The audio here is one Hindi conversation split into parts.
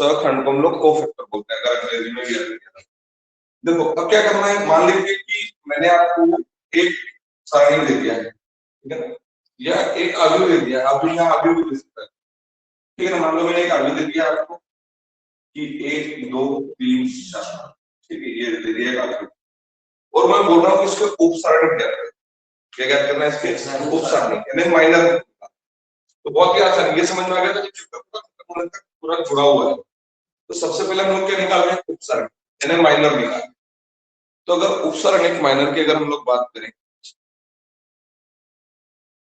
सखंड को हम लोग कोफैक्टर बोलते हैं, अगर अंग्रेजी में लिया गया। देखो अब क्या करना है, मान लीजिए कि मैंने आपको एक सारणी दे दिया है, ठीक है ना, या एक अवयव दे दिया, आप यहाँ अवयव भी दे सकते हैं, ठीक है ना। मान लो मैंने एक अवयव दे दिया आपको कि 1 2 3 4, ठीक है, ये दे दिया एक अवयव, और मैं बोल रहा हूँ इसके उपसारणी क्या है, क्या करना है इसके उपसारणी, यानी माइनर। तो बहुत ही आसान, ये समझ में आ गया था कि पूरा जुड़ा हुआ है। तो सबसे पहले हम लोग क्या निकाल रहे हैं, उपसरण यानी माइनर निकाल। तो अगर उपसरणिक माइनर की अगर हम लोग बात करें,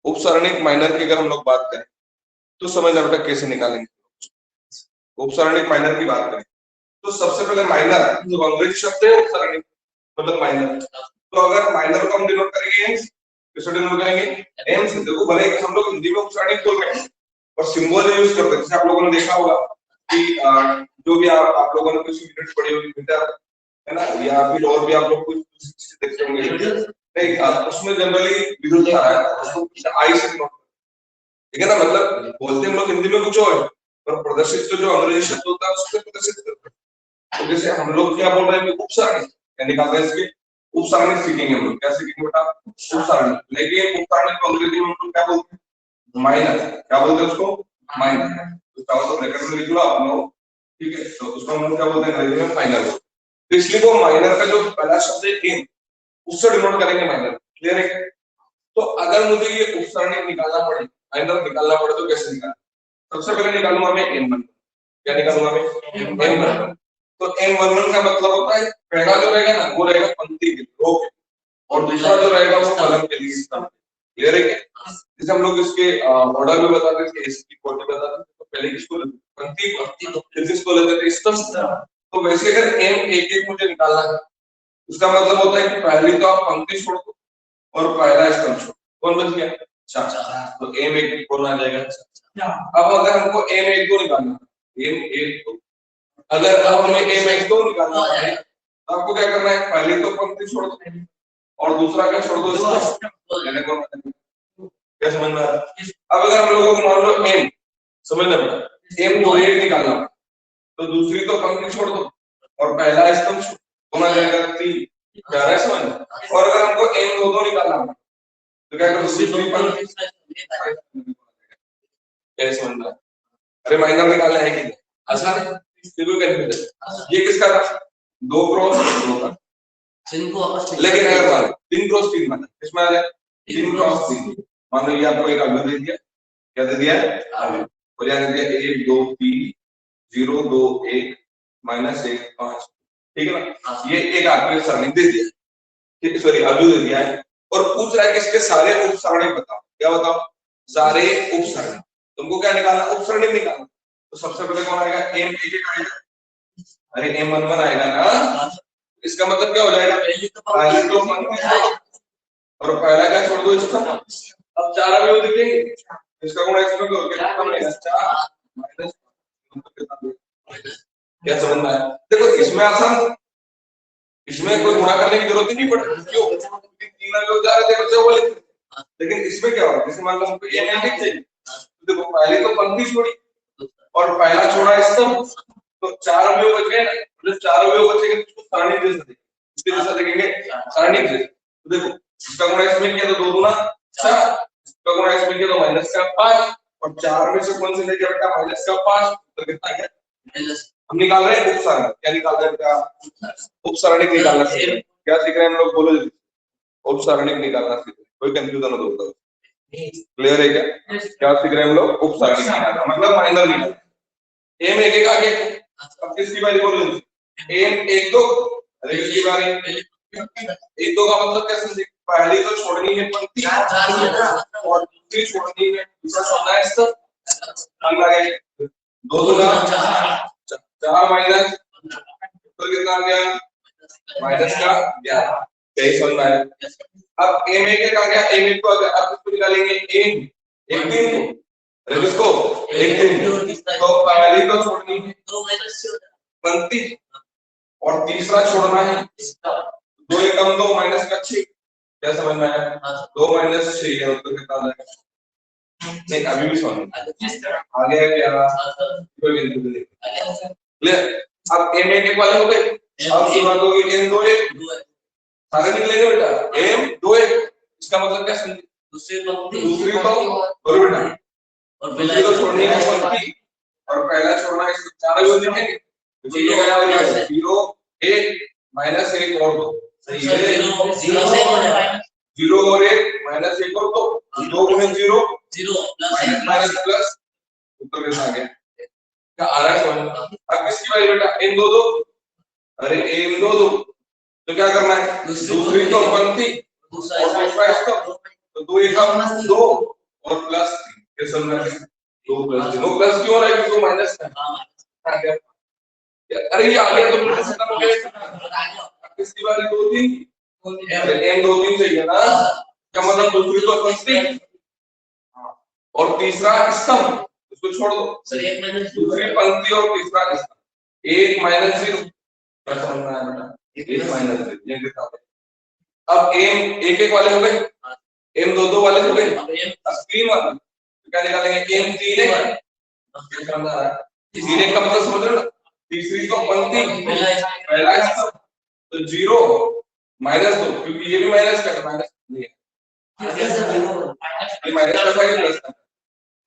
उपसरणिक माइनर की अगर हम लोग बात करें तो समझना बेटा कैसे निकालेंगे। उपसरणिक माइनर की बात करें तो सबसे पहले माइनर जो अंग्रेजी शब्द है उपसरणिक मतलब माइनर। तो अगर माइनर को हम डिनोट करेंगे एम, किससे डिनोट करेंगे एम से। देखो भले हम लोग हिंदी में उपसरणिक बोल रहे हैं और सिंबल यूज करते हैं, जैसे आप लोगों ने देखा होगा कि जो भी आप लोगों ने कुछ यूनिट पढ़ी होगी मीटर है ना, या फिर और भी आप लोग कुछ चीजें देखते होंगे, नहीं उसमें जनरली विद्युत धारा है, उसको आई से डिनोट, ठीक है ना। मतलब बोलते हम लोग हिंदी में कुछ और, पर प्रदर्शित तो जो अंग्रेजी शब्द होता है उसको प्रदर्शित करते हैं। तो जैसे हम लोग क्या बोल रहे हैं उपसारणी, यानी कहते हैं इसके उपसारणी सीखेंगे हम लोग, क्या सीखेंगे बेटा उपसारणी। लेकिन उपसारणी को अंग्रेजी में हम लोग क्या बोलते हैं, माइनर, क्या बोलते हैं उसको माइनर। उसका मतलब ब्रैकेट में लिख लो आप लोग, ठीक है। तो उसको हम लोग क्या बोलते हैं अंग्रेजी में माइनर। तो इसलिए वो माइनर का जो पहला शब्द है एम, उससे डिनोट करेंगे माइनर, क्लियर है। तो अगर मुझे ये उपसरणिक निकालना पड़े, माइनर निकालना पड़े तो कैसे निकालना, सबसे पहले निकालूंगा मैं m1, क्या निकालूंगा मैं m1। तो m11 का मतलब होता है पहला जो रहेगा ना वो रहेगा पंक्ति के रो के, और दूसरा जो रहेगा वो कॉलम के लिए स्तंभ, क्लियर है क्या। जैसे हम लोग इसके ऑर्डर में बताते थे, इसकी क्वालिटी बताते थे, तो पहले किसको लेते पंक्ति, फिर किसको लेते थे स्तंभ। तो वैसे अगर m एक एक मुझे निकालना है, उसका मतलब होता है कि पहले तो आप पंक्ति छोड़ दो और पहला स्तंभ छोड़, कौन बच गया 4। तो m एक कौन आ जाएगा। अब अगर हमको m एक दो निकालना है, m एक दो, अगर अब हमें m एक दो निकालना है तो आपको क्या करना है, पहले तो पंक्ति छोड़ दो और दूसरा क्या छोड़ दो स्तंभ, क्या समझ में आ रहा है। अब अगर हम लोगों को मान लो m, समझना पड़ा m दो एक निकालना तो दूसरी तो पंक्ति छोड़ दो और पहला स्तंभ कौन आ जाएगा 3, क्या है समझ। और अगर हमको m दो दो निकालना तो क्या करो दूसरी पंक्ति, क्या समझ में। अरे माइनर निकालना है कि नहीं, आसान है, बिल्कुल कंफ्यूजन। ये किसका था 2 क्रॉस 2 का, लेकिन अगर मान 3 क्रॉस 3 मान इसमें आ जाए 3 क्रॉस 3, मान लो ये आपको एक अवयव दे दिया, क्या दे दिया अवयव, और यहाँ दे दिया 1 2 3 0 2 1 -1 5, ठीक है ना। ये एक आपको सरणी दे दिया, ठीक, सॉरी अवयव दे दिया है, और पूछ रहा है कि इसके सारे उपसरणी बताओ, क्या बताओ सारे उपसरणी। तुमको क्या निकालना, उपसरणी निकालना। तो सबसे पहले कौन आएगा m एक एक आएगा, अरे m11 आएगा ना, इसका मतलब क्या हो जाएगा पहले तो और पहला क्या छोड़ दो इसका। अब 4 अवयव दिखेंगे, इसका गुणा इसमें करो कितना बनेगा 4 माइनस, क्या समझ में आया। देखो इसमें आसान, इसमें कोई गुणा करने की जरूरत ही नहीं पड़ती, क्यों 3 अवयव जा रहे थे बच्चे वो, लेकिन इसमें क्या होगा, जैसे मान लो हमको m एक चाहिए, तो देखो पहले तो पंक्ति छोड़ी और पहला छोड़ा स्तंभ, तो 4 अवयव बच गए ना, मतलब 4 अवयव बचेंगे तो उसको सारणी दे सकते हैं, इसके जैसा देखेंगे सारणी दे। तो देखो इसका गुणा इसमें किया तो 2 गुना 4, इसका गुणा इसमें किया तो माइनस का 5, और 4 में से कौन से लेके रखा माइनस का 5, तो कितना गया। हम निकाल रहे हैं उपसरण, क्या निकाल रहे हैं बेटा उपसरणिक निकालना सीख रहे हैं, क्या सीख रहे हैं हम लोग बोलो जल्दी, उपसरणिक निकालना सीख रहे हैं, कोई कंफ्यूजन हो तो क्लियर है क्या, क्या सीख रहे हैं हम लोग उपसरणिक निकालना मतलब माइनर निकालना। m एक एक आ गया, अब किसकी बारी बोलो m एक दो, अरे किसकी बारी एक दो का मतलब क्या समझे, पहली तो छोड़नी है पंक्ति और दूसरी छोड़नी है, दूसरा छोड़ना है स्तंभ, मान लगे 2 2 4 माइनस तो कितना आ गया माइनस का 11, यही समझ में आया। अब m एक एक आ गया, m एक को आ गया, अब इसको निकालेंगे m एक दिन को, किसको एक दिन, तो पहली तो छोड़नी है पंक्ति और तीसरा छोड़ना है 2 एकम 2 माइनस का 6, क्या समझ में आया 2 माइनस 6 है उत्तर कितना आ जाएगा नहीं अभी भी सॉल्व आगे क्या कोई बिंदु नहीं क्लियर। अब m एक वाले हो गए, अब शुरुआत होगी m दो एक सारे निकलेंगे बेटा m दो एक, इसका मतलब क्या समझे, दूसरी तो और बेटा और पहला तो छोड़नी है पंक्ति और पहला छोड़ना है, चारों जो लिखेंगे तो ये गया और 0 1 माइनस 1 और 2 सही है, 0 और 1 माइनस 1 और 2 2 गुणे 0 0 माइनस प्लस उत्तर कैसा आ गया क्या आ रहा है समझ। अब किसकी बारी बेटा m दो दो, अरे m दो दो तो क्या करना है, दूसरी तो पंक्ति और दूसरा इसका तो 2 एक 2 और प्लस 3 ये समझ में 2 प्लस 3 प्लस क्यों हो रहा है, 2 माइनस आ गया, अरे ये आ गया तो प्लस खत्म हो गया। किसकी बारी 2 3, अरे m 2 3 चाहिए ना, क्या मतलब दूसरी तो पंक्ति और तीसरा स्तंभ उसको छोड़ दो सर, एक माइनस दूसरी पंक्ति और तीसरा स्तंभ 1 माइनस 0 क्या समझ में आया बेटा 1 माइनस 0 ये कितना है। अब m एक एक वाले हो गए, m दो दो वाले हो गए, अब 3 वाले तो क्या निकालेंगे m 3 1 तीन एक का मतलब समझ रहे हो ना, तीसरी तो पंक्ति पहला स्तंभ तो 0 माइनस 2 क्योंकि ये भी माइनस का माइनस नहीं है, ये माइनस का है प्लस का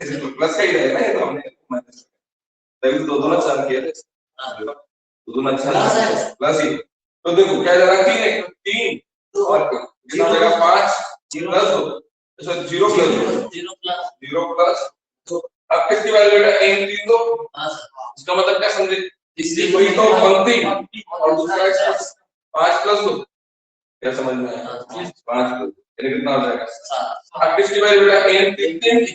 तो प्लस का ही रहेगा, ये तो हमने माइनस तभी दो दोनों चार किया था दो दोनों अच्छा प्लस ही तो देखो क्या जा रहा है 3 और कितना जाएगा 5 प्लस 2 तो 0 प्लस अब किसकी वैल्यू बेटा m 3 दो इसका मतलब क्या समझे, इसलिए कोई तो पंक्ति और दूसरा इसका 5 प्लस 2 क्या समझ में आया 5 प्लस यानी कितना हो जाएगा। अब किसकी वैल्यू बेटा m 3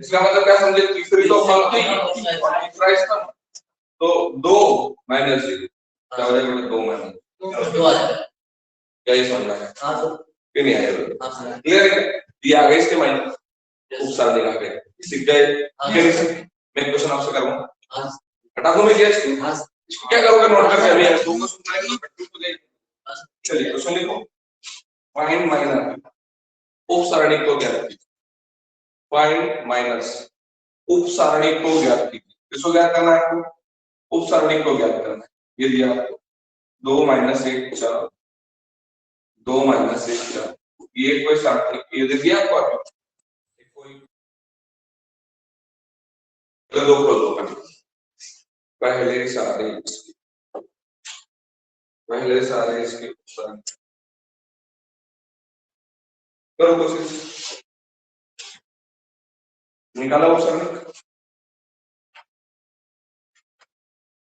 इसका मतलब क्या समझे, तीसरी तो पंक्ति और तीसरा इसका तो 2 माइनस 0 क्या हो जाएगा 2 माइनस 2 आ जाएगा, क्या ये समझ में आया कि नहीं आया, क्लियर है। ये आ गए इसके माइनस खूब सारा दिखा गए सीख गए, मैं क्वेश्चन आपसे करूंगा हटा दूं मैं क्या इसको क्या करोगे नोट करके अभी दो क्वेश्चन करेंगे चलिए क्वेश्चन लिखो फाइंड माइनर उप सारणी को ज्ञात कीजिए, फाइंड माइनस उप सारणी को ज्ञात कीजिए, किसको ज्ञात करना है आपको उप सारणी को ज्ञात करना है, ये दिया आपको 2 माइनस 1 4 2 माइनस 1 4 ये कोई सारणी ये दे दिया आपको कोई दो पहले सारे इसके करो कोशिश निकाला ऑप्शन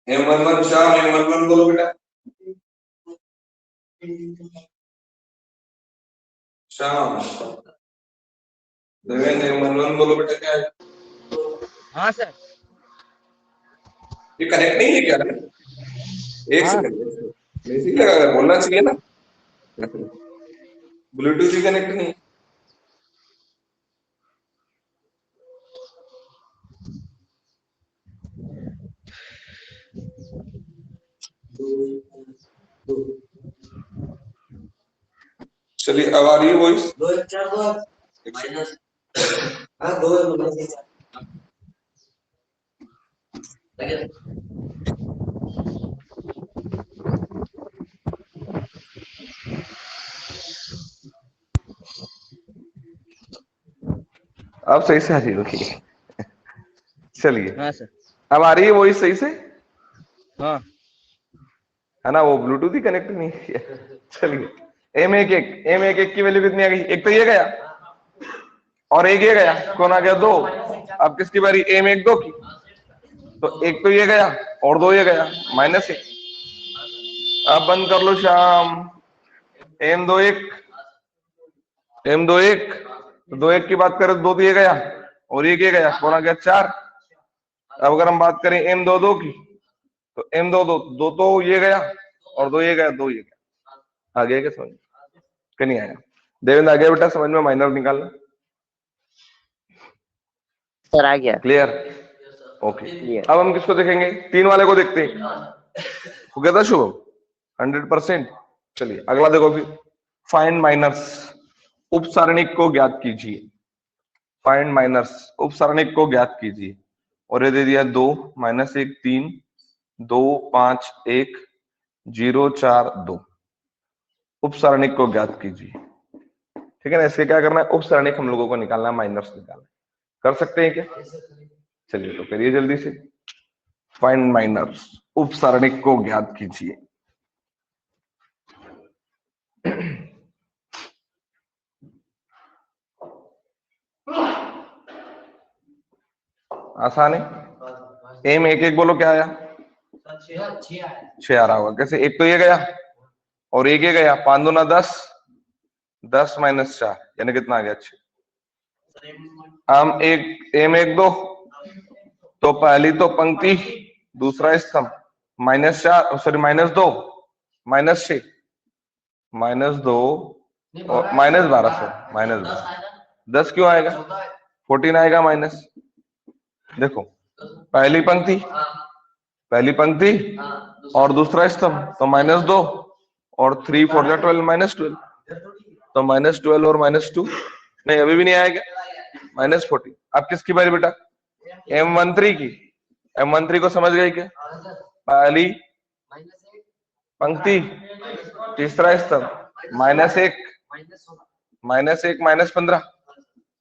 M11 श्याम M11 बोलो बेटा श्याम देवेंद्र M11 बोलो बेटा क्या है। हाँ सर ये कनेक्ट नहीं है क्या एक सेकंड बेसिक लगा बोलना चाहिए ना ब्लूटूथ ही कनेक्ट नहीं चलिए अब आ रही है वॉइस 2 1 4 2 माइनस हां 2 माइनस 4 अब सही से आ रही होगी चलिए हाँ सर अब आ रही है वॉइस सही से हाँ है ना, वो ब्लूटूथ ही कनेक्ट नहीं किया। चलिए M11 की वैल्यू कितनी आ गई, एक तो ये गया और एक ये गया, कौन आ गया 2। अब किसकी बारी M12 की, तो एक तो ये गया और 2 ये गया -1। अब बंद कर लो शाम M21 तो 2 1 की बात करें 2 तो ये गया और एक ये गया, कौन आ गया 4। अब अगर हम बात करें M22 की तो M22 तो ये गया और 2 ये गया 2 ये गया, आ गया क्या समझ में नहीं आया। देवेंद्र आ गया बेटा समझ में, माइनर निकालना सर आ गया क्लियर ओके। अब हम किसको देखेंगे, 3 वाले को देखते हैं, हो गया था शुभम 100%। चलिए अगला देखो फिर फाइंड माइनर्स उप सारणी को ज्ञात कीजिए, फाइंड माइनर्स, उपसरणिक को ज्ञात कीजिए। और ये दे दिया 2 -1 3 2 5 1 0 4 2। उपसरणिक को ज्ञात कीजिए, ठीक है ना। इसके क्या करना है, उपसरणिक हम लोगों को निकालना है, माइनर्स निकालना है। कर सकते हैं क्या? चलिए तो करिए जल्दी से। फाइंड माइनर्स, उपसरणिक को ज्ञात कीजिए। आसान है। एम 1 1 बोलो क्या आया? 6 आ रहा होगा। कैसे? एक तो ये गया और एक ये गया, 5 दूना 10, 10 - 4 यानी कितना आ गया? 6। हम एक एम 1 2 तो पहली तो पंक्ति, दूसरा स्तंभ, -4 सॉरी -2 -6 -2 और -1200 10 क्यों आएगा? 14 आएगा माइनस। देखो पहली पंक्ति और दूसरा स्तंभ तो -2 और 3 4 जा 12 -12 तो -12 और -2 नहीं, अभी भी नहीं आएगा। -14। अब किसकी बारी बेटा? M13 की। M13 को समझ गए क्या? पहली पंक्ति, तीसरा स्तंभ, -1 -15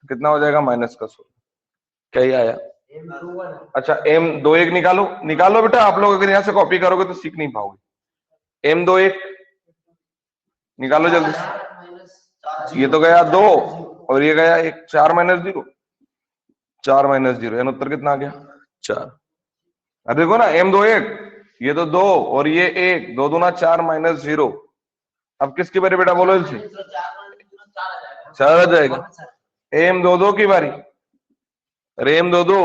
कितना हो जाएगा? -16। क्या ही आया? अच्छा M21 निकालो बेटा। आप लोग अगर यहाँ से कॉपी करोगे तो सीख नहीं पाओगे। M21 निकालो जल्दी से। ये तो गया 2 और ये गया 1, 4 - 0 4 - 0 यानी उत्तर कितना आ गया? 4। अब देखो ना, M21 ये तो 2 और ये 1, 2 दूना 4 -0। अब किसकी बारी बेटा? बोलो इसे। 4 आ जाएगा। M22 की बारी। अरे M22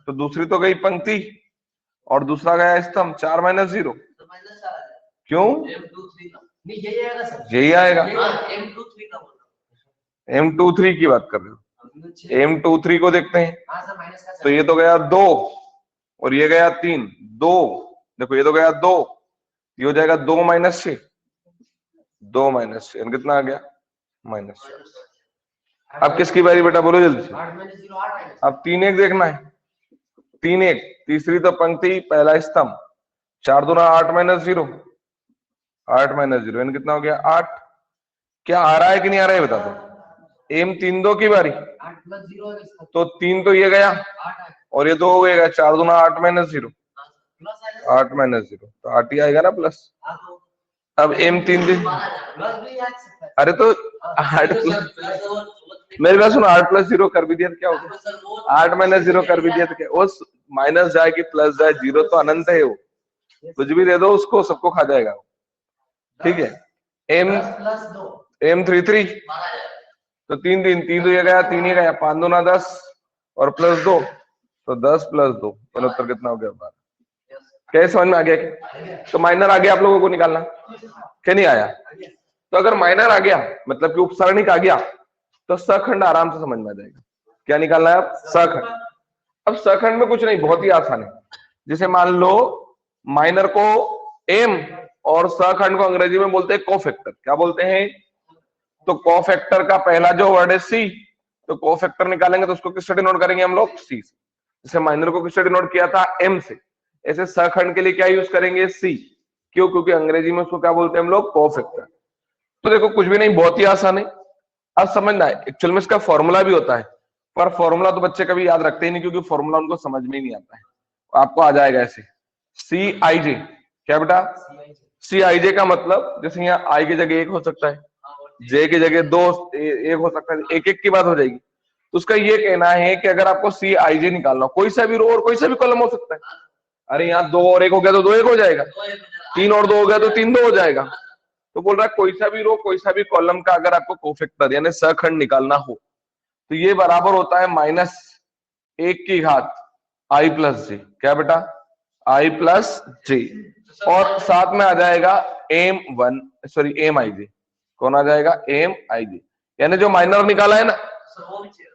तो दूसरी तो गई पंक्ति और दूसरा गया स्तंभ, 4 -0। क्यों? यही आएगा। M23 की बात कर रहे हो। M23 को देखते हैं तो ये तो गया 2 और ये गया 3 2। देखो ये तो गया 2, ये हो जाएगा 2 - 6 2 - 6 कितना आ गया? -4। अब किसकी बारी बेटा? बोलो जल्दी से। अब 3 1 देखना है। 3 1 तीसरी तो पंक्ति, पहला स्तंभ, 4 दूना 8 -0 8 -0 यानी कितना हो गया? 8। क्या आ रहा है कि नहीं आ रहा है बता दो। M32 की बारी तो 3 तो ये गया और ये 2 हो गएगा, 4 दूना 8 -0 8 -0 तो 8 ही आएगा ना प्लस। अब M33 अरे तो 8 मेरी बात सुनो, 8 + 0 कर भी दिया तो क्या होगा? 8 - 0 कर भी दिया तो क्या? उस माइनस जाए कि प्लस जाए, 0 तो अनंत है वो, कुछ भी दे दो उसको, सबको खा जाएगा वो, ठीक है। M33 तो 3 तो ये गया, 3 ये गया, 5 दूना 10 और +2 तो 10 + 2 यानी उत्तर कितना हो गया? 12। क्या समझ में आ गया? तो माइनर आ गया आप लोगों को निकालना, क्या नहीं आया? तो अगर माइनर आ गया मतलब कि उपसरणिक आ गया तो सखंड आराम से समझ में आ जाएगा। क्या निकालना है? सखंड। अब सखंड में कुछ नहीं, बहुत ही आसान है। जैसे मान लो माइनर को एम और सखंड को अंग्रेजी में बोलते हैं कोफैक्टर। क्या बोलते हैं? तो कोफैक्टर का पहला जो वर्ड है सी, तो कोफैक्टर निकालेंगे तो उसको किससे डिनोट करेंगे हम लोग? सी से। जैसे माइनर को किससे डिनोट किया था? एम से। ऐसे सखंड के लिए क्या यूज करेंगे? सी। क्यों? क्योंकि अंग्रेजी में उसको क्या बोलते हैं हम लोग? कोफैक्टर। तो देखो कुछ भी नहीं, बहुत ही आसान है। अब समझना है, एक्चुअल में इसका फॉर्मूला भी होता है, पर फॉर्मूला तो बच्चे कभी याद रखते ही नहीं क्योंकि फॉर्मूला उनको समझ में ही नहीं आता है। आपको आ जाएगा ऐसे CIJ। क्या बेटा? CIJ का मतलब जैसे यहाँ आई की जगह 1 हो सकता है, जे की जगह 2 1 हो सकता है, एक एक की बात हो जाएगी। तो उसका ये कहना है कि अगर आपको CIJ निकालना, कोई सा भी रो और कोई सा भी कॉलम हो सकता है। अरे यहाँ 2 और 1 हो गया तो 2 1 हो जाएगा, 3 और 2 हो गया तो 3 2 हो जाएगा। तो बोल रहा है कोई सा भी रो कोई सा भी कॉलम का अगर आपको कोफैक्टर यानी सखंड निकालना हो तो ये बराबर होता है -1 की घात I + J। क्या बेटा? I + J और साथ में आ जाएगा MIJ। कौन आ जाएगा? MIJ। यानी जो माइनर निकाला है ना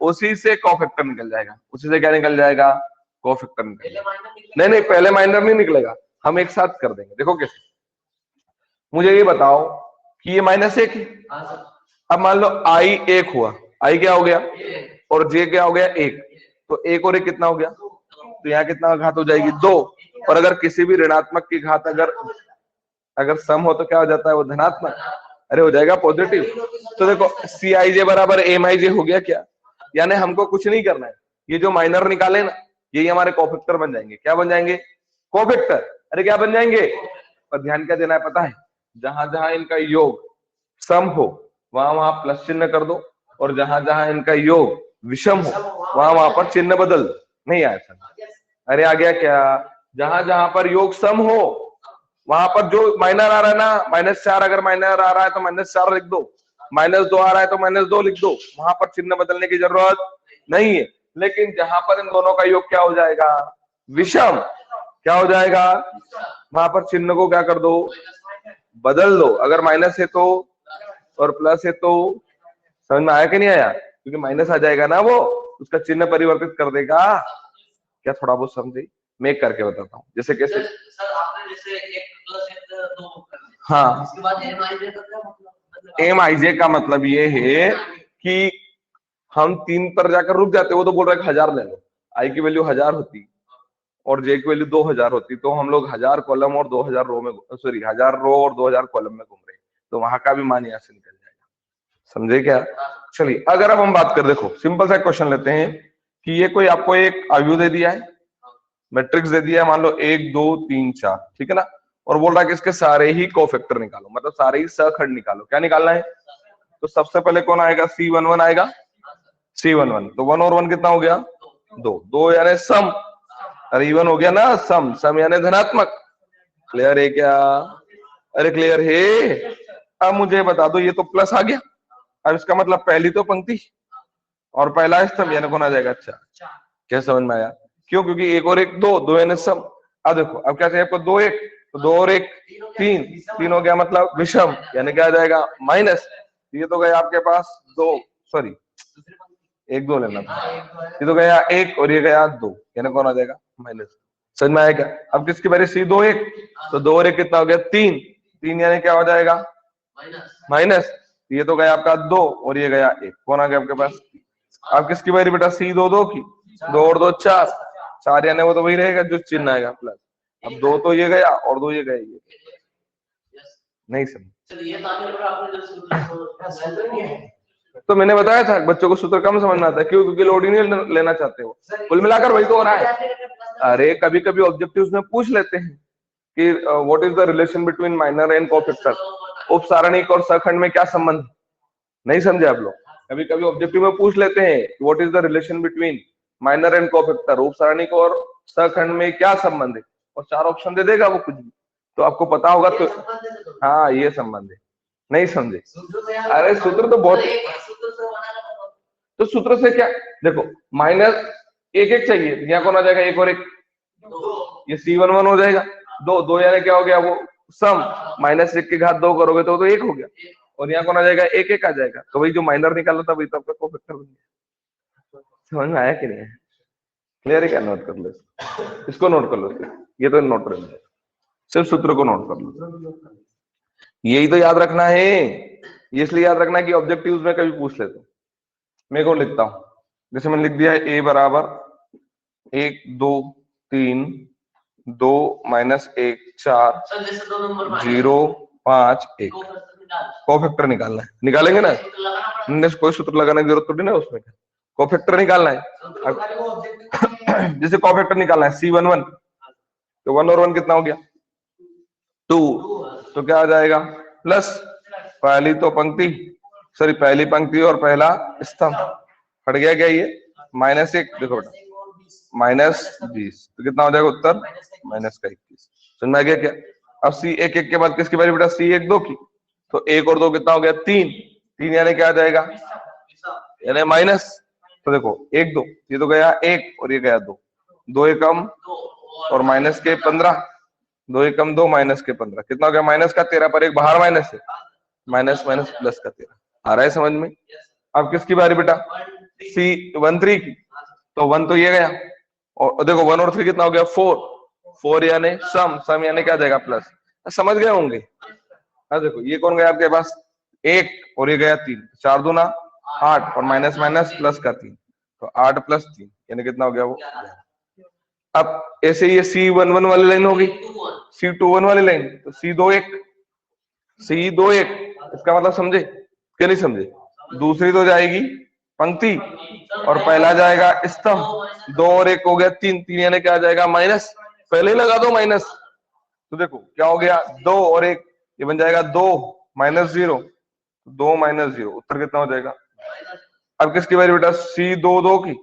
उसी से कोफैक्टर निकल जाएगा। उसी से क्या निकल जाएगा? कोफैक्टर निकल जाएगा। नहीं पहले माइनर नहीं निकलेगा, हम एक साथ कर देंगे। देखो कैसे, मुझे ये बताओ कि ये -1 है। अब मान लो I 1 हुआ, I क्या हो गया? और जे क्या हो गया 1, तो 1 और 1 कितना हो गया, तो यहाँ कितना घात हो जाएगी 2। और अगर किसी भी ऋणात्मक की घात अगर सम हो तो क्या हो जाता है वो धनात्मक, अरे हो जाएगा पॉजिटिव। तो देखो सी आई जे बराबर एम आई जे हो गया क्या, यानी हमको कुछ नहीं करना है, ये जो माइनर निकाले ना यही हमारे कोफैक्टर बन जाएंगे। क्या बन जाएंगे, कोफैक्टर। अरे क्या बन जाएंगे, पर ध्यान क्या देना है पता है, जहां जहां इनका योग सम हो वहां वहां प्लस चिन्ह कर दो, और जहां जहां इनका योग विषम हो वहां वहां पर चिन्ह बदल दो। नहीं आया था, अरे आ गया क्या, जहां जहां पर योग सम हो वहां पर जो माइनर आ रहा है ना, -4 अगर माइनर आ रहा है तो -4 लिख दो, -2 आ रहा है तो -2 लिख दो, वहां पर चिन्ह बदलने की जरूरत नहीं है। लेकिन जहां पर इन दोनों का योग क्या हो जाएगा, विषम, क्या हो जाएगा, वहां पर चिन्ह को क्या कर दो, बदल दो। अगर माइनस है तो और प्लस है तो, समझ में आया कि नहीं आया, क्योंकि माइनस आ जाएगा ना वो, उसका चिन्ह परिवर्तित कर देगा। क्या थोड़ा बहुत समझे, मैं करके बताता हूँ जैसे कैसे। सर आपने जैसे 1 + 1 2 कर दिया, हाँ, इसके बाद एम आई जे का क्या मतलब, एम आई जे का मतलब ये है कि हम 3 पर जाकर रुक जाते, वो तो बोल रहे 1000 ले लो, आई की वैल्यू 1000 होती और जे की वैल्यू 2000 होती, तो हम लोग 1000 कॉलम और 2000 रो में, सॉरी 1000 रो और 2000 कॉलम में घूम रहे, तो वहां का भी मान यहाँ से निकल जाएगा। समझे क्या, चलिए अगर अब हम बात कर, देखो सिंपल सा क्वेश्चन लेते हैं कि ये कोई आपको एक आयु दे दिया है, मैट्रिक्स दे दिया है, मान लो 1 2 3 4, ठीक है ना, और बोल रहा है कि इसके सारे ही कोफैक्टर निकालो, मतलब सारे ही सहखंड निकालो। क्या निकालना है, तो सबसे पहले कौन आएगा, C11 आएगा, C11, तो 1 और 1 कितना हो गया 2, 2 यानी सम, अरे इवन हो गया ना, सम, सम यानी धनात्मक। क्लियर है क्या, अरे क्लियर है। अब मुझे बता दो, ये तो प्लस आ गया, अब इसका मतलब पहली तो पंक्ति और पहला स्तंभ यानी कौन आ जाएगा, अच्छा क्या समझ में आया, क्यों, क्योंकि 1 और 1 2, 2 यानी सम। अब देखो अब क्या चाहिए आपको, 2 1, तो 2 और 1 3, 3 हो गया मतलब विषम, यानी क्या आ जाएगा माइनस। ये तो गया आपके पास 2, सॉरी 1 2 लेना था, ये तो गया 1 और ये गया 2, यानी कौन आ जाएगा माइनस। समझ में आया क्या, अब किसकी बारी, C 2 1, तो 2 और 1 कितना हो गया 3, 3 यानी क्या हो जाएगा माइनस, ये तो गया आपका 2 और ये गया 1, कौन आ गया आपके पास। अब किसकी बारी बेटा, C 2 2 की, 2 और 2 4, 4 यानी वो तो वही रहेगा जो चिन्ह आएगा प्लस। अब 2 तो ये गया और 2 ये गया, ये नहीं समझ, तो मैंने बताया था बच्चों को सूत्र कम समझना आता है, क्यों, क्योंकि लोड ही नहीं लेना चाहते हो, कुल मिलाकर वही तो हो रहा है। अरे कभी कभी ऑब्जेक्टिव्स में पूछ लेते हैं कि what is the relation between minor and cofactor, उपसारणिक और सहखंड में क्या संबंध, नहीं समझे आप लोग, कभी कभी ऑब्जेक्टिव में पूछ लेते हैं what is the relation between minor and cofactor, उपसारणिक और सहखंड में क्या संबंध है, और 4 ऑप्शन दे देगा वो कुछ भी, तो आपको पता होगा तो, हाँ ये संबंध है, नहीं समझे, अरे सूत्र तो बहुत, तो सूत्र से क्या, देखो माइनस 1 1 चाहिए, यहाँ कौन आ जाएगा 1 और 1, ये C11 हो जाएगा, 2 2 यानी क्या हो गया वो सम, -1 की घात 2 करोगे तो 1 हो गया, और यहाँ कौन आ जाएगा 1 1 आ जाएगा, तो वही जो माइनर निकाला था वही तो आपका कोफैक्टर बन गया। समझ में आया कि नहीं, क्लियर है क्या, नोट कर लो इसको, नोट कर लो, ये तो नोट कर लो, सिर्फ सूत्र को नोट कर लो, यही तो याद रखना है, इसलिए याद रखना है कि ऑब्जेक्टिव्स में कभी पूछ लेते, मैं को लिखता हूं, जैसे मैंने लिख दिया है A बराबर 1 2 3 2 -1 4 0 5 1, कोफैक्टर निकालना है, निकालेंगे ना, कोई सूत्र लगाने की जरूरत तो नहीं ना उसमें, कोफैक्टर निकालना है। जैसे कोफैक्टर निकालना है C11, तो 1 और 1 कितना हो गया 2, तो क्या आ जाएगा प्लस, पहली तो पंक्ति, सॉरी पहली पंक्ति और पहला स्तंभ, हट गया क्या ये -1, देखो बेटा -20, तो कितना हो जाएगा उत्तर -21। समझ में आ गया क्या, अब C 1 1 के बाद किसकी बारी बेटा, C 1 2 की, तो 1 और 2 कितना हो गया 3, 3 यानी क्या आ जाएगा यानी माइनस, तो देखो 1 2, ये तो गया 1 और ये गया 2, 2 एकम और माइनस के 15, 2 एकम 2 माइनस के 15, कितना हो गया माइनस का 13, पर एक बाहर माइनस है, माइनस माइनस प्लस का 13, आ रहा है समझ में। अब किसकी बारी बेटा, C13 की, तो 1 तो ये गया, और देखो 1 और 3 कितना हो गया 4, 4 यानी सम, सम यानी क्या आ जाएगा प्लस, समझ गए होंगे। हाँ देखो ये कौन गया आपके पास 1 और ये गया 3, 4 दूना 8 और माइनस माइनस प्लस का 3, तो 8 प्लस 3 यानी कितना हो गया वो। अब ऐसे ये C11 वाली लाइन होगी, C21 वाली लाइन, तो C21 इसका मतलब समझे क्या नहीं समझे। दूसरी तो जाएगी पंक्ति और पहला जाएगा स्तंभ, 2 और 1 हो गया 3, 3 यानी क्या आ जाएगा माइनस, पहले ही लगा दो माइनस। तो देखो क्या हो गया 2 और 1, ये बन जाएगा 2 माइनस 0, 2 माइनस 0, उत्तर कितना हो जाएगा। अब किसकी बारी बेटा, C22 की,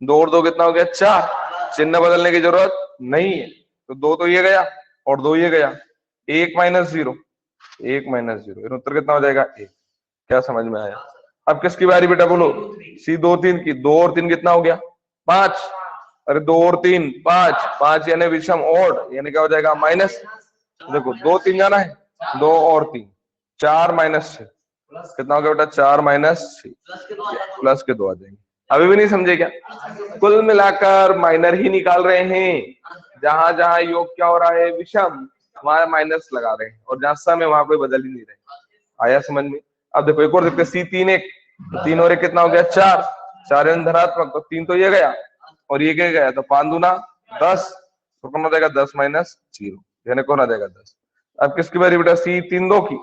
2 और 2 कितना हो गया 4, चिन्ह बदलने की जरूरत नहीं है, तो 2 तो ये गया और 2 ये गया, 1 माइनस 0, 1 माइनस 0, उत्तर कितना हो जाएगा 1। क्या समझ में आया। अब किसकी बारी बेटा बोलो, C23 की, 2 और 3 कितना हो गया 5, अरे 2 और 3 5, 5 यानी विषम ओड यानी क्या हो जाएगा माइनस। देखो 2 3 जाना है, 2 और 3 4 माइनस 6, कितना हो गया बेटा 4 माइनस 6, प्लस के 2 आ जाएंगे। अभी भी नहीं समझे क्या। कुल मिलाकर माइनर ही निकाल रहे हैं, जहां जहां योग क्या हो रहा है विषम, वहां माइनस लगा रहे हैं, और जहां सम है वहां कोई बदल ही नहीं रहे। आया समझ में। अब देखो एक और देखते, C31, 3 और 1 कितना हो गया 4, 4 यानी धनात्मक, तो 3 तो ये गया और ये क्या गया, तो 5 दूना 10, तो कौन हो जाएगा 10 माइनस 0, यानी कौन आ जाएगा 10। अब किसकी बारी बेटा, C32 की,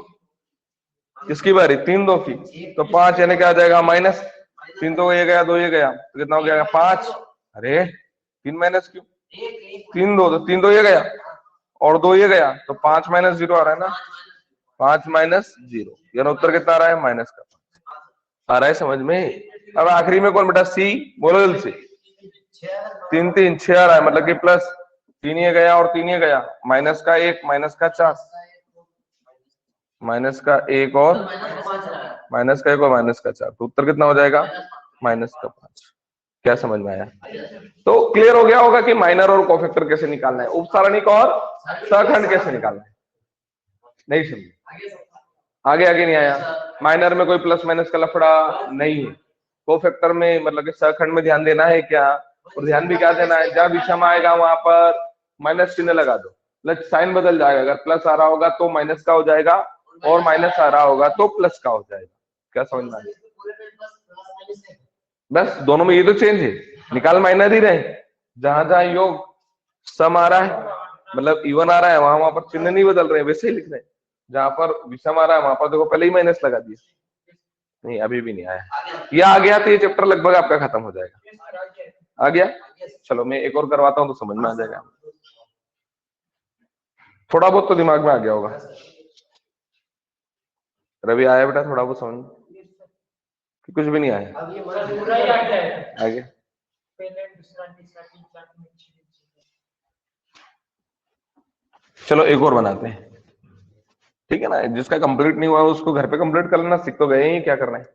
किसकी बारी 3 2 की, तो 5 यानी क्या आ जाएगा माइनस, 3 तो ये गया 2 ये गया, तो कितना हो गया 5, अरे 3 माइनस क्यों, 3 2, तो 3 तो ये गया और 2 ये गया, तो 5 माइनस 0 आ रहा है ना, 5 माइनस 0, यानी उत्तर कितना आ रहा है माइनस का 5। आ रहा है समझ में। अब आखिरी में कौन बेटा, C, बोलो जल्दी से, 3 3 6 आ रहा है, मतलब कि प्लस 3 ये गया और 3 ये गया, माइनस का 1 माइनस का 4, माइनस का 1 और माइनस का 1 और माइनस का 4, तो उत्तर कितना हो जाएगा माइनस का 5। क्या समझ में आया। तो क्लियर हो गया होगा कि माइनर और कोफैक्टर कैसे निकालना है, उपसारणिक और सहखंड कैसे निकालना है। नहीं समझे, आगे आगे नहीं आया। माइनर में कोई प्लस माइनस का लफड़ा नहीं है, कोफैक्टर में मतलब कि सहखंड में ध्यान देना है क्या, और ध्यान भी क्या देना है, जहां विषम आएगा वहां पर माइनस चिन्ह लगा दो, प्लस साइन बदल जाएगा, अगर प्लस आ रहा होगा तो माइनस का हो जाएगा और माइनस आ रहा होगा तो प्लस का हो जाएगा। क्या समझ में आया। बस दोनों में ये तो चेंज है, निकाल माइनर ही रहे, जहां जहां योग सम आ रहा है मतलब इवन आ रहा है वहां वहां पर चिन्ह नहीं बदल रहे, वैसे ही लिख रहे हैं। जहां पर विषम आ रहा है वहां पर देखो पहले ही माइनस लगा दिया। नहीं अभी भी नहीं आया, ये आ गया तो ये चैप्टर लगभग आपका खत्म हो जाएगा। आ गया, चलो मैं एक और करवाता हूं तो समझ में आ जाएगा। थोड़ा बहुत तो दिमाग में आ गया होगा। रवि आया बेटा थोड़ा बहुत समझ में, कुछ भी नहीं आया। आगे चलो एक और बनाते हैं, ठीक है ना। जिसका कंप्लीट नहीं हुआ उसको घर पे कंप्लीट कर लेना, सीख तो गए ही, क्या करना है।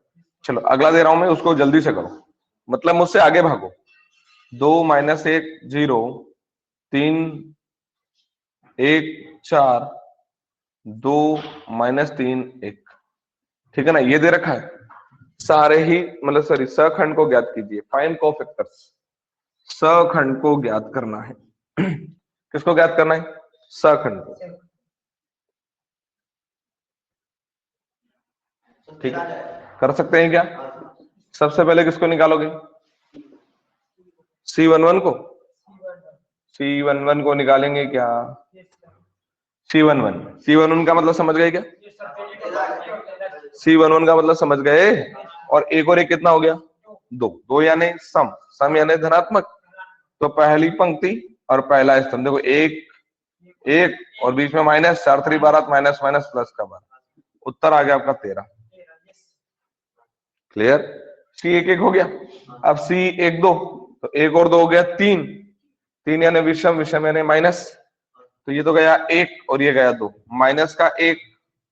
चलो अगला दे रहा हूं मैं, उसको जल्दी से करो, मतलब मुझसे आगे भागो। 2 माइनस 1 0, 3 1 4, 2 माइनस 3 1, ठीक है ना। ये दे रखा है, सारे ही मतलब सॉरी सहखंड को ज्ञात कीजिए, फाइंड कोफैक्टर्स। सहखंड को ज्ञात करना है। किसको ज्ञात करना है, सहखंड को। ठीक है, कर सकते हैं क्या। सबसे पहले किसको निकालोगे, C11 को, C11 को निकालेंगे क्या, C11 का मतलब समझ गए क्या, C11 का मतलब समझ गए। और एक कितना हो गया 2, 2 यानी सम, सम यानी धनात्मक, तो पहली पंक्ति और पहला स्तंभ देखो 1 1 और बीच में माइनस, 4 3 12, माइनस माइनस प्लस का 12, उत्तर आ गया आपका 13। क्लियर। C11 हो गया। अब C12, तो 1 और 2 हो गया 3, 3 यानी विषम, विषम यानी माइनस, तो ये तो गया 1 और ये गया 2, माइनस का 1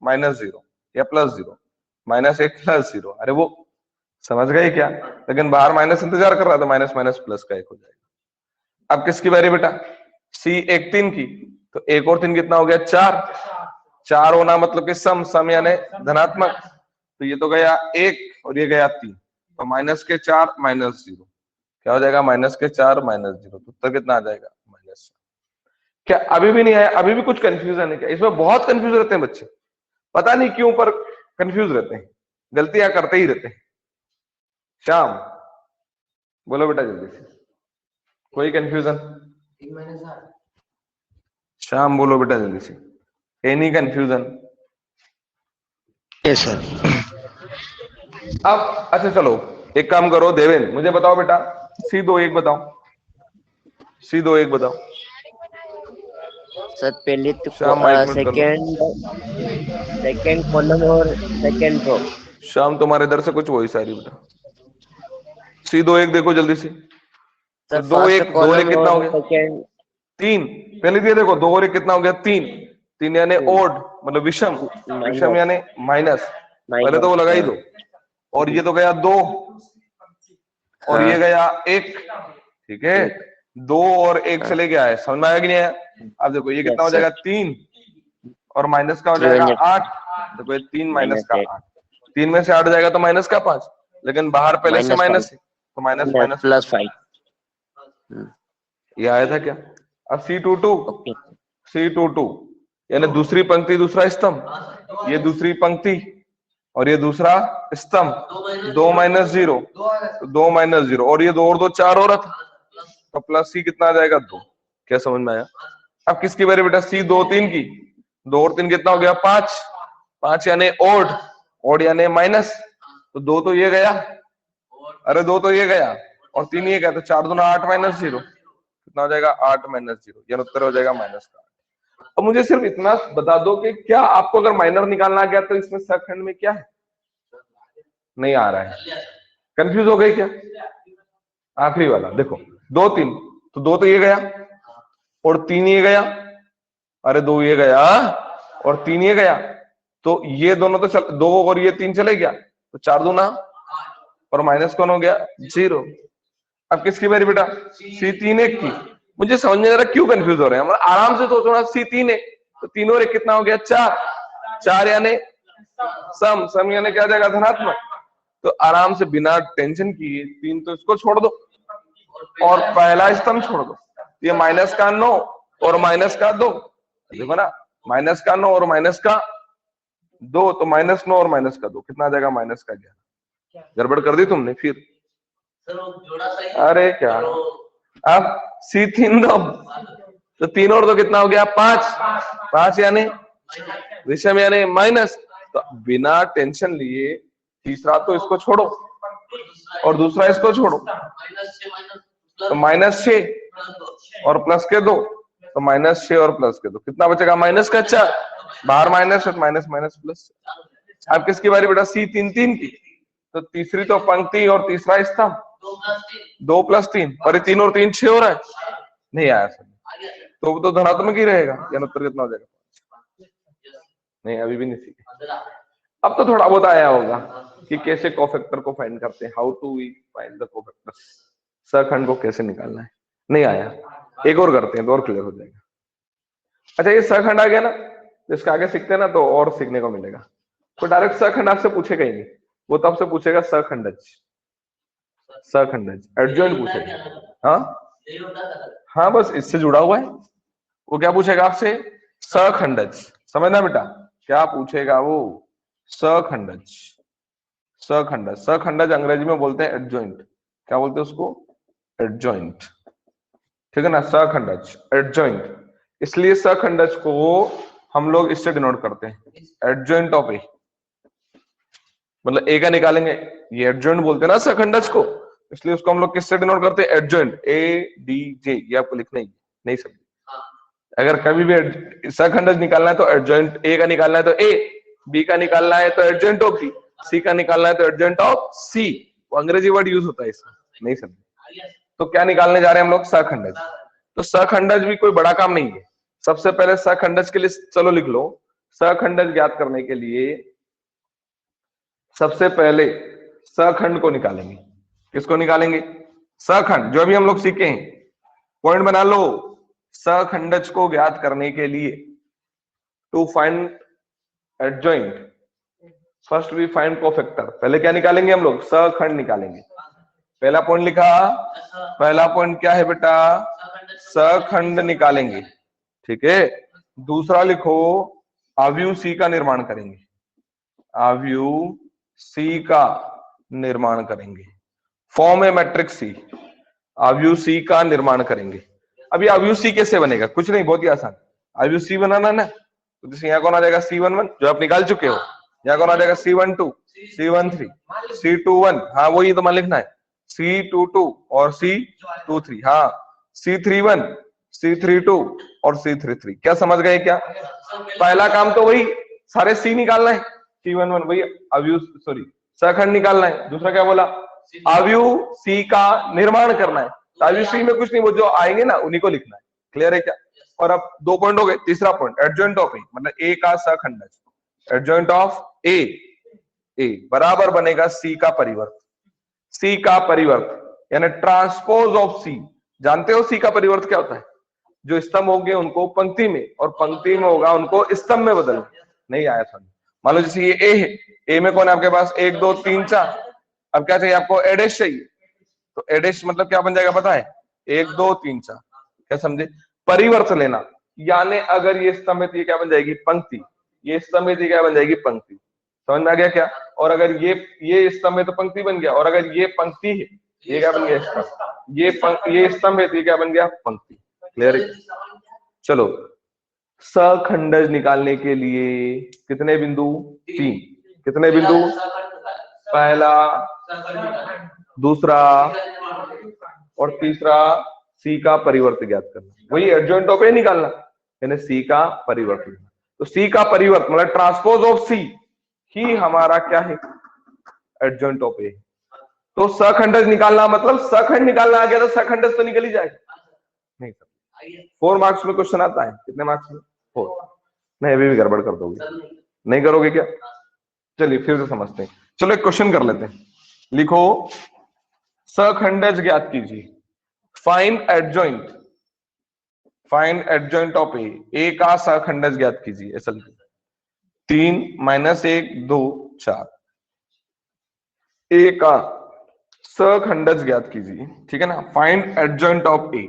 माइनस 0 या प्लस 0, माइनस 1 प्लस 0, अरे वो समझ गए क्या। लेकिन बाहर माइनस इंतजार कर रहा था, माइनस माइनस प्लस का 1 हो जाएगा। अब किसकी बारी बेटा, C13 की, तो 1 और 3 कितना हो गया 4, 4 होना मतलब कि सम, सम यानी धनात्मक, तो ये तो गया 1 और ये गया 3, तो माइनस के 4 माइनस 0, क्या हो जाएगा माइनस के 4 माइनस 0, तो उत्तर कितना आ जाएगा माइनस। क्या अभी भी नहीं आया, अभी भी कुछ कंफ्यूजन है क्या, इसमें बहुत कंफ्यूज रहते हैं बच्चे, पता नहीं क्यों पर कंफ्यूज रहते हैं, गलतियां करते ही रहते हैं। श्याम बोलो बेटा जल्दी से, कोई कंफ्यूजन? 3 माइनस 8। श्याम बोलो बेटा जल्दी से, एनी कंफ्यूजन? Yes sir. अब अच्छा चलो एक काम करो देवेन, मुझे बताओ बेटा C21 बताओ, C21 बताओ। सर पहले तो श्याम माइक म्यूट कर लो। सेकंड कॉलम और सेकंड रो। श्याम तुम्हारे इधर से कुछ वॉइस आ रही बेटा। C21 देखो जल्दी से। तो सर दो फर्स्ट एक कॉलम कितना हो और गया? सेकंड 3। पहले ये देखो 2 और 1 कितना हो गया? 3। 3 यानी ओड मतलब विषम, विषम माइनस यानी माइनस। पहले तो वो लगा ही माइनस। दो। और ये तो गया 2 और हाँ ये गया 1, ठीक है। एक 2 और 1 हाँ चले गया है, समझ में आया कि नहीं आया? अब देखो ये कितना हो यस सर। जाएगा? 3 और माइनस का हो 3 जाएगा माइनस 8। देखो ये 3 माइनस का 8 8, 3 में से 8 जाएगा तो माइनस का 5, लेकिन बाहर पहले से -5 माइनस है तो माइनस माइनस प्लस। +5। ये आया था क्या? अब C22, ओके C22 यानी दूसरी पंक्ति दूसरा स्तंभ, ये दूसरी पंक्ति और ये दूसरा स्तंभ, 2 माइनस 0, 2 माइनस 0 और ये 2 और 2 4 हो रहा था तो प्लस C कितना आ जाएगा? 2। क्या समझ में आया? अब किसकी बारी बेटा? C23 की। 2 और 3 कितना हो गया? 5। 5 यानी ओड, ओड यानी माइनस, तो 2 तो ये गया, अरे 2 तो ये गया और 3 ये गया, तो 4 दूना 8 माइनस 0 कितना हो जाएगा? 8 माइनस 0, यानी उत्तर हो जाएगा माइनस का। अब मुझे सिर्फ इतना बता दो कि क्या आपको अगर माइनर निकालना गया तो इसमें सखंड में क्या है? नहीं आ रहा है, कंफ्यूज हो गई क्या? आखिरी वाला देखो 2 3, तो 2 तो ये गया और 3 ये गया, अरे 2 ये गया और 3 ये गया, तो ये दोनों तो 2 और ये 3 चले गया, तो 4 दूना और माइनस कौन हो गया? 0। अब किसकी बारी बेटा? C31 की। मुझे समझ में आ रहा क्यों कंफ्यूज हो रहे हैं, आराम से सोचो ना। C31 तो 3 और 1 कितना हो गया? 4। 4 यानी सम, सम यानी क्या जाएगा? धनात्मक। तो आराम से बिना टेंशन किए 3 तो इसको छोड़ दो और पहला स्तंभ छोड़ दो। ये माइनस का 9 और माइनस का 2, देखो ना, माइनस का 9 और माइनस का 2, तो माइनस 9 और माइनस का 2 कितना आ जाएगा? माइनस का 11। गड़बड़ कर दी तुमने फिर। अरे क्या, अब C3 दो तो 3 और 2 कितना हो गया? 5। 5 यानी विषम यानी माइनस, तो बिना टेंशन लिए तीसरा तो इसको छोड़ो और दूसरा इसको छोड़ो, तो -6 और प्लस के 2, तो -6 और प्लस के 2 कितना बचेगा? माइनस का 4, बाहर माइनस है, माइनस माइनस प्लस। अब किसकी बारी बेटा? C33 की। तो तीसरी तो पंक्ति और तीसरा स्तंभ, 2 + 3, और 3 और 3 6 हो रहा है, नहीं आया सर, तो वो तो धनात्मक ही रहेगा, यानी उत्तर कितना हो जाएगा? नहीं अभी भी नहीं सीखे। अब तो थोड़ा बहुत आया होगा कि कैसे कोफैक्टर को फाइंड करते हैं, how to we find the cofactor, सखंड को कैसे निकालना है। नहीं आया, एक और करते हैं तो और क्लियर हो जाएगा। अच्छा ये सखंड आ गया ना, इसके आगे सीखते हैं ना तो और सीखने को मिलेगा। तो डायरेक्ट सखंड आपसे पूछेगा ही नहीं, वो तो आपसे पूछेगा सखंडज, सखंडज एडजॉइंट पूछेगा। हाँ हाँ बस इससे जुड़ा हुआ है। वो क्या पूछेगा आपसे? सखंडज, समझना बेटा क्या पूछेगा वो? सखंडज, सखंडज, सखंडज अंग्रेजी में बोलते हैं एडजॉइंट। क्या बोलते हैं उसको? एडजॉइंट, ठीक है ना, सखंडज एडजॉइंट। इसलिए सखंडज को हम लोग इससे डिनोट करते हैं, एडजॉइंट ऑफ ए, मतलब ए का निकालेंगे, ये एडजॉइंट बोलते हैं ना सखंडज को, इसलिए उसको हम लोग किससे डिनोट करते हैं? एडजॉइंट, ADJ, ये आपको लिखना ही नहीं समझे। अगर कभी भी सखंडज निकालना है तो एडजॉइंट, ए का निकालना है तो ए, बी का निकालना है तो एडजॉइंट ऑफ बी, सी का निकालना है तो एडजॉइंट ऑफ सी। वो अंग्रेजी वर्ड यूज होता है इसमें, नहीं समझे। तो क्या निकालने जा रहे हैं हम लोग? सखंडज। तो सखंडज भी कोई बड़ा काम नहीं है। सबसे पहले सखंडज के लिए चलो लिख लो, सखंडज ज्ञात करने के लिए सबसे पहले सखंड को निकालेंगे। किसको निकालेंगे? सखंड, जो अभी हम लोग सीखे हैं, पॉइंट बना लो। सखंडज को ज्ञात करने के लिए to find adjoint first we find cofactor. पहले क्या निकालेंगे हम लोग? सखंड निकालेंगे। पहला पॉइंट लिखा, पहला पॉइंट क्या है बेटा? सखंड निकालेंगे, ठीक है। दूसरा लिखो अवयव सी का निर्माण करेंगे, अवयव सी का निर्माण करेंगे। फॉर्म है मैट्रिक्स सी, अवयव सी का निर्माण करेंगे। अभी अवयव सी कैसे बनेगा? कुछ नहीं, बहुत ही आसान। अवयव सी बनाना ना, तो जैसे यहाँ कौन आ जाएगा C11 जो आप निकाल चुके हो, यहाँ कौन आ जाएगा C12, C13, C21, हाँ वही तो मान लिखना है, C22 और C23, हाँ C31, C32 और C33। क्या समझ गए क्या? पहला काम तो वही सारे सी निकालना है, C11 वही अवयव सॉरी सखंड निकालना है। दूसरा क्या बोला? अवयव सी का निर्माण करना है। तो अवयव सी में कुछ नहीं, वो जो आएंगे ना उन्हीं को लिखना है। क्लियर है क्या? और अब 2 पॉइंट हो गए। तीसरा पॉइंट एडजॉइंट ऑफ ए, मतलब ए का सखंड। एडजॉइंट ऑफ ए बराबर बनेगा सी का परिवर्त। सी का परिवर्त यानी ट्रांसपोज ऑफ सी। जानते हो सी का परिवर्त क्या होता है? जो स्तंभ होंगे उनको पंक्ति में, और पंक्ति में होगा उनको स्तंभ में बदलना। नहीं आया समझ? मान लो जैसे ये ए है, ए में कौन है आपके पास? 1 2 3 4। अब क्या चाहिए आपको? एडेश चाहिए। तो एडेश मतलब क्या बन जाएगा पता है? 1 2 3 4। क्या समझे? परिवर्त लेना, यानी अगर ये स्तंभ है तो ये क्या बन जाएगी? पंक्ति। ये स्तंभ है तो क्या बन जाएगी? पंक्ति। समझ में आ गया क्या? और अगर ये स्तंभ है तो पंक्ति बन गया, और अगर ये पंक्ति है ये क्या बन गया? स्तंभ। ये स्तंभ है तो ये क्या बन गया? पंक्ति। क्लियर है? चलो, सखंडज निकालने के लिए कितने बिंदु? 3। कितने बिंदु? पहला, दूसरा और तीसरा सी का परिवर्त ज्ञात करना। वही एडजॉइंट ऑफ ए निकालना, यानी सी का परिवर्त। तो सी का परिवर्त मतलब ट्रांसपोज ऑफ सी ही हमारा क्या है? एडजॉइंट ऑफ ए। तो सखंडज निकालना मतलब सखंड निकालना आ गया तो सखंडज तो निकल ही जाएगा। नहीं सर, 4 मार्क्स में क्वेश्चन आता है। कितने मार्क्स में? 4। नहीं अभी भी गड़बड़ कर दोगे? नहीं करोगे क्या? चलिए फिर से समझते हैं। चलो एक क्वेश्चन कर लेते हैं। लिखो, सखंडज ज्ञात कीजिए। Find adjoint, find adjoint of A. A का सखंडज ज्ञात कीजिए। असल 3 - 1 2 4। ए का सखंडज ज्ञात कीजिए, ठीक है ना? फाइंड एडजॉइंट ऑफ ए।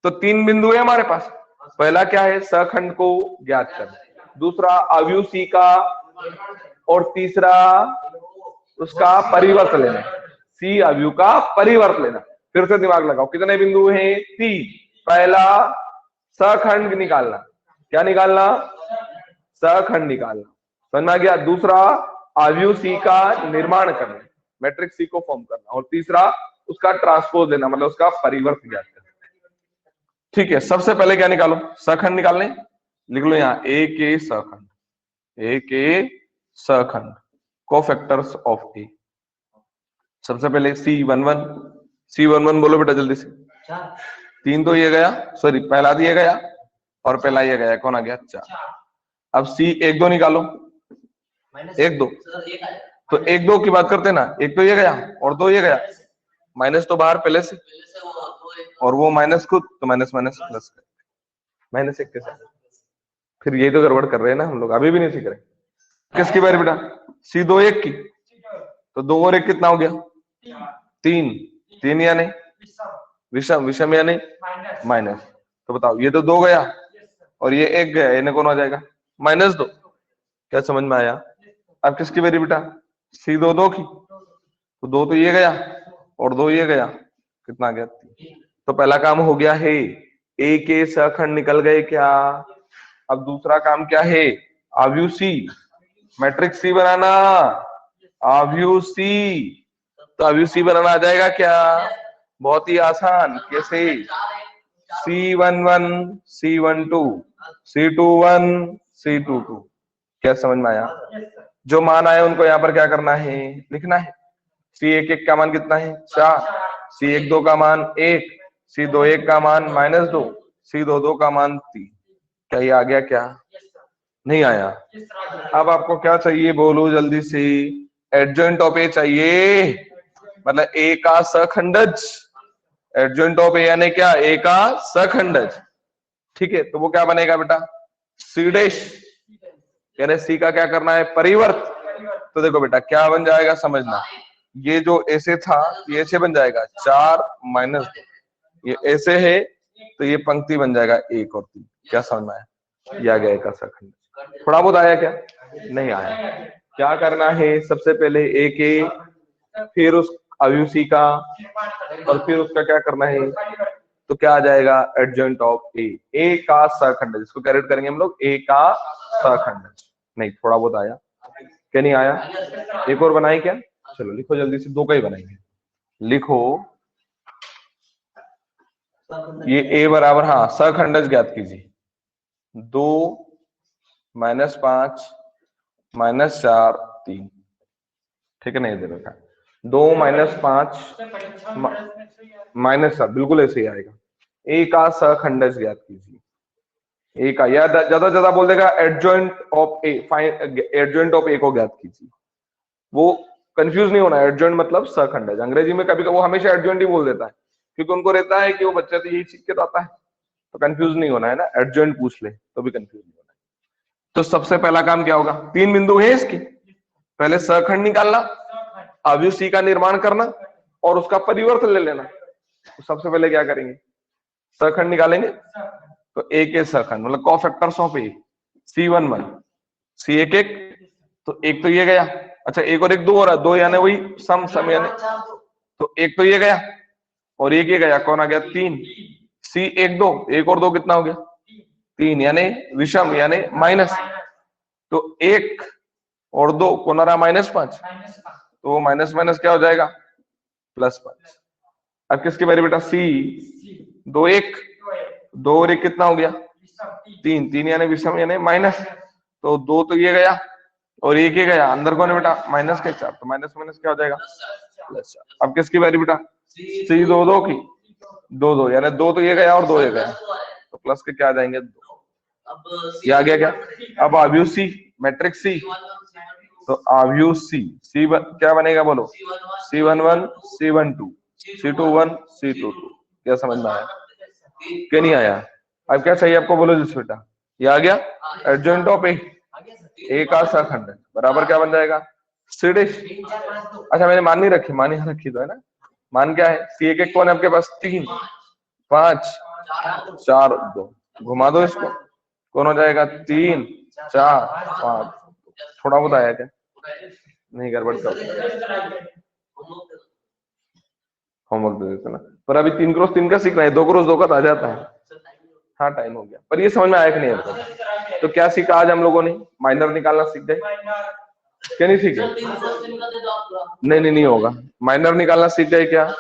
तो 3 बिंदु है हमारे पास। पहला क्या है? सखंड को ज्ञात करना, दूसरा अवयव सी का, और तीसरा उसका परिवर्त लेना। सी अवयव का परिवर्त लेना। फिर से दिमाग लगाओ, कितने बिंदु हैं? 3। पहला सखंड निकालना। क्या निकालना? सखंड निकालना। समझ में आ गया? दूसरा अवयव सी का निर्माण करना, मैट्रिक्स सी को फॉर्म करना, और तीसरा उसका ट्रांसपोज लेना, मतलब उसका परिवर्त ज्ञात करना। ठीक है, सबसे पहले क्या निकालो? सखंड निकालने। लिख लो यहाँ ए के सखंड, ए के सखंड, कोफैक्टर्स ऑफ ए। सबसे पहले C11, C11 बोलो बेटा जल्दी से। 3 तो ये गया, सॉरी पहला दिया गया और पहला ये गया, कौन आ गया? 4। अब C1 2 निकालो। 1 2 तो 1 2 की बात करते ना, 1 तो ये गया और 2 ये गया, माइनस तो बाहर पहले से, और वो माइनस खुद, तो माइनस माइनस प्लस, -1 के साथ। फिर ये तो गड़बड़ कर रहे हैं ना हम लोग, अभी भी नहीं सीख रहे। किसकी बारी बेटा? C2 1 की, तो 2 और 1 कितना हो गया? 3। 3 या नहीं? विषम, विषम या नहीं? माइनस। तो बताओ, ये तो 2 गया और ये 1 गया, इन्हें कौन हो जाएगा? -2। क्या समझ में आया? अब किसकी बारी बेटा? C2 2 की, तो 2 तो ये गया और 2 ये गया, कितना आ गया? 3। तो पहला काम हो गया है, ए के सखंड निकल गए क्या? अब दूसरा काम क्या है? अवयव सी, मैट्रिक्स सी बनाना। अवयव सी, तो अवयव सी बनाना आ जाएगा क्या? बहुत ही आसान। कैसे? C11 C12 C21 C22। क्या समझ में आया? जो मान आए उनको यहाँ पर क्या करना है? लिखना है। C11 का मान कितना है? 4। C12 का मान 1, C21 का मान -2, C22 का मान 3। क्या ये आ गया क्या? नहीं आया। अब आपको क्या चाहिए? बोलो जल्दी से। एडजॉइंट ऑफ ए चाहिए, मतलब ए का सखंडज। एडजॉइंट ऑफ ए यानी क्या? ए का सखंडज। ठीक है, तो वो क्या बनेगा बेटा? सी डैश, यानी सी का क्या करना है? परिवर्त। तो देखो बेटा क्या बन जाएगा, समझना। ये जो ऐसे था ये ऐसे बन जाएगा, 4 - 2। ये ऐसे है तो ये पंक्ति बन जाएगा 1 और 3। क्या समझ में आया? ये आ गया का सखंड। थोड़ा बहुत आया क्या? नहीं आया। क्या करना है? सबसे पहले ए के, फिर उस अवयव सी का, और फिर उसका क्या करना है, तो क्या आ जाएगा, एडजॉइंट ऑफ ए का सहखंड, इसको कैरेट करेंगे हम लोग, ए का सहखंड। नहीं, थोड़ा बहुत आया क्या, नहीं आया, एक और बनाए क्या, चलो लिखो जल्दी से, दो का ही बनाएंगे, लिखो ये ए बराबर, हाँ सहखंडज ज्ञात कीजिए, 2 -5 -4 3, ठीक है, नहीं दे रखा, 2 -5 -4, बिल्कुल ऐसे ही आएगा। ए का सहखंडज ज्ञात कीजिए, ए का, या ज्यादा बोल देगा adjoint of A, adjoint of A को ज्ञात कीजिए, वो कंफ्यूज नहीं होना, एडजॉइंट मतलब सहखंडज। अंग्रेजी में कभी वो हमेशा एडजॉइंट ही बोल देता है, क्योंकि उनको रहता है कि वो बच्चा तो यही सीख के तो आता है, तो कंफ्यूज नहीं होना है ना, एडजॉइंट पूछ ले तो भी कंफ्यूज नहीं होना है। तो सबसे पहला काम क्या होगा, 3 बिंदु है इसके, पहले सहखंड निकालना, अवयव सी का निर्माण करना और उसका परिवर्त ले लेना। तो सबसे पहले क्या करेंगे, सहखंड निकालेंगे, तो ए के सहखंड मतलब cofactors of A, C11 C11, तो एक तो ये गया, अच्छा एक और एक दो हो रहा, दो यानी वही सम यानी, तो एक तो ये गया और एक ये गया, कौन आ गया, 3, C12, एक और 2 कितना हो गया, 3, यानी विषम यानी माइनस, तो 1 और 2 कौन आ रहा, -5, तो माइनस माइनस क्या हो जाएगा, +5। अब किसकी बारी बेटा, C 2 1, 2 और 1 कितना हो गया, 3, 3 यानी विषम यानी माइनस, तो 2 तो ये गया और 1 ये गया, अंदर कौन है बेटा, -4, तो माइनस माइनस क्या हो जाएगा, +4। अब किसकी बारी बेटा, C 2 2 की, 2 2 यानी 2 तो ये गया और 2 ये गया, तो प्लस के क्या आ जाएंगे, 2, ये आ गया क्या। अब अवयव सी, मैट्रिक्स सी, तो अवयव सी, क्या बनेगा बोलो, C11 C12 C21 C22, क्या समझ में आया, क्या नहीं आया। अब क्या चाहिए आपको, बोलो जिस बेटा, ये आ गया, एडजॉइंट ऑफ ए का सहखंड बराबर क्या बन जाएगा, C'। अच्छा मैंने मान नहीं रखी, मान यहाँ रखी तो है ना, मान क्या है, C11 कौन है आपके पास, 3 5 4 2, घुमा दो इसको, कौन हो जाएगा, 3 4 5, थोड़ा बहुत आया क्या, नहीं गड़बड़ कर, होमवर्क दे देते ना, पर अभी 3 क्रॉस 3 का सीख रहे हैं, 2 क्रॉस 2 का तो आ जाता है, हाँ टाइम हो गया, पर ये समझ में आया कि नहीं आपको। तो क्या सीखा आज हम लोगों ने, माइनर निकालना सीख गए, क्या नहीं सीखे, नहीं होगा, माइनर निकालना सीख गए क्या।